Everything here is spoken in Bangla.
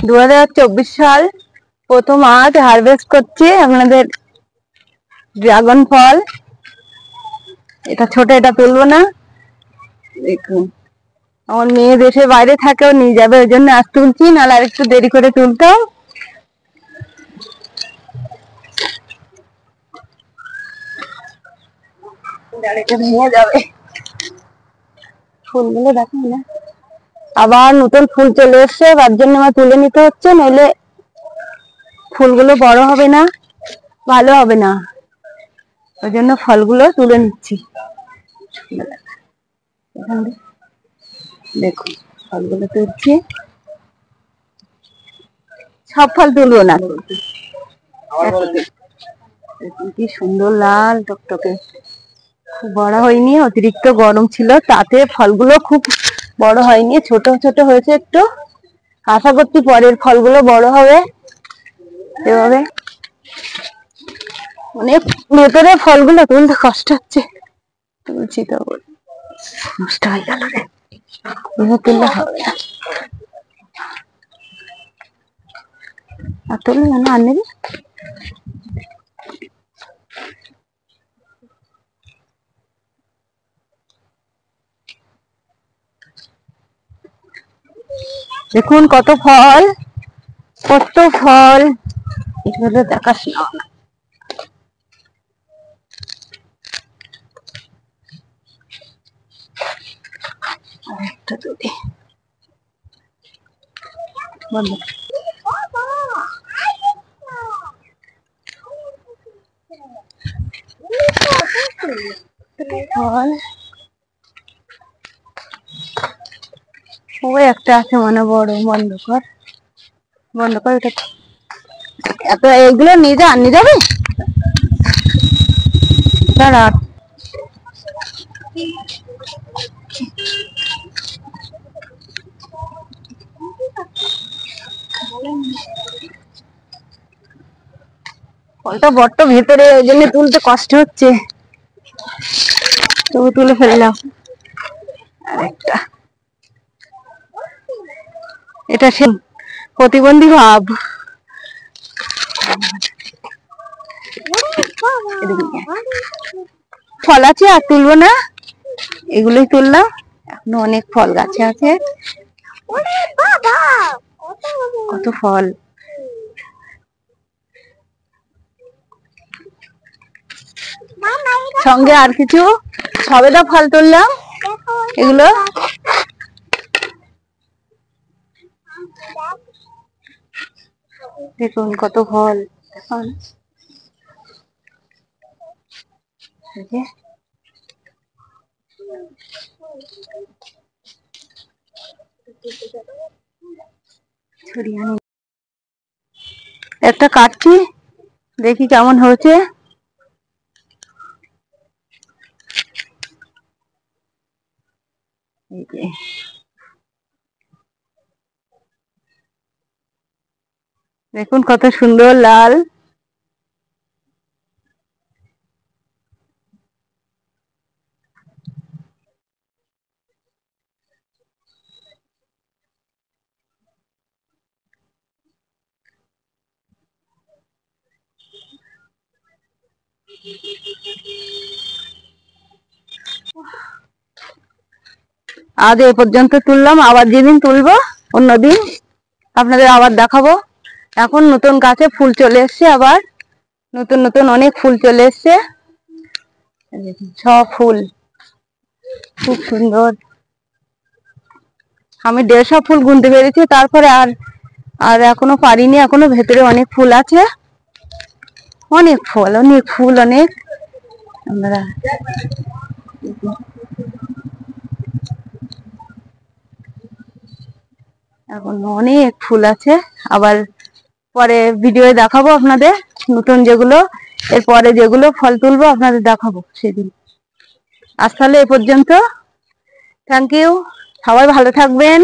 2024 সাল প্রথম আজ হারভেস্ট করছি আপনাদের ড্রাগন ফল। এটা ছোট, এটা তুলবো না। দেখুন আমার মেয়ে দেশের বাইরে থাকেও নিয়ে যাবে, ওই জন্য আজ তুলছি, নাহলে আর একটু দেরি করে তুলতাম। ভেঙে যাবে, ফুলগুলো দেখেন না, আবার নতুন ফুল চলে এসছে, তার জন্য আমার তুলে নিতে হচ্ছে, নইলে ফুলগুলো বড় হবে না, ভালো হবে না, ওই জন্য ফলগুলো তুলে নিচ্ছি। দেখুন ফলগুলো তুলছি, সব ফল তুলবো না। কি সুন্দর লাল টকটকে, খুব বড় হয়নি, অতিরিক্ত গরম ছিল তাতে ফলগুলো খুব বড় হয়নি, ছোট ছোট হয়েছে একটু। আশা করছি পরের ফলগুলো বড় হবে এভাবে। অনেক ভেতরে ফলগুলো তুলতে কষ্ট হচ্ছে, তুলছি তো নষ্ট হয়ে গেল রে, তুললে হবে না। আর তুললে না, আর নেবে। দেখুন কত ফল, কত ফল, এগুলো দেখাস না। আরেকটা তুলি, বন্ধ। ফল ওই একটা আছে মানে বড়, বন্ধ কর, বন্ধ কর। এটা এত, এইগুলো নিয়ে যাবে দাঁড়া। ফলটা বড্ড ভেতরে, ওই জন্য তুলতে কষ্ট হচ্ছে, তবু তুলে ফেললাম। আরেকটা, এটা সে প্রতিবন্ধী ভাব। ফল আছে আর তুলবো না, এগুলোই তুললাম, এখনো অনেক ফল গাছে আছে। কত ফল, সঙ্গে আর কিছু সবেদা ফল তুললাম, এগুলো দেখুন কত ফল। একটা কাটছি, দেখি কেমন হয়েছে। দেখুন কত সুন্দর লাল, আজ এ পর্যন্ত তুললাম, আবার যেদিন তুলবো অন্যদিন আপনাদের আবার দেখাবো। এখন নতুন গাছে ফুল চলে এসছে, আবার নতুন নতুন অনেক ফুল চলে এসছে, সব ফুল খুব সুন্দর। আমি 150 ফুল গুনতে পেরেছি, তারপরে আর আর এখনো পারিনি, এখনো ভেতরে অনেক ফুল আছে, অনেক ফুল, অনেক ফুল, অনেক। আমরা এখন অনেক ফুল আছে, আবার পরে ভিডিও দেখাবো আপনাদের, নতুন যেগুলো এরপরে যেগুলো ফল তুলবো আপনাদের দেখাবো সেদিন। আজ তাহলে এ পর্যন্ত, থ্যাংক ইউ, সবাই ভালো থাকবেন।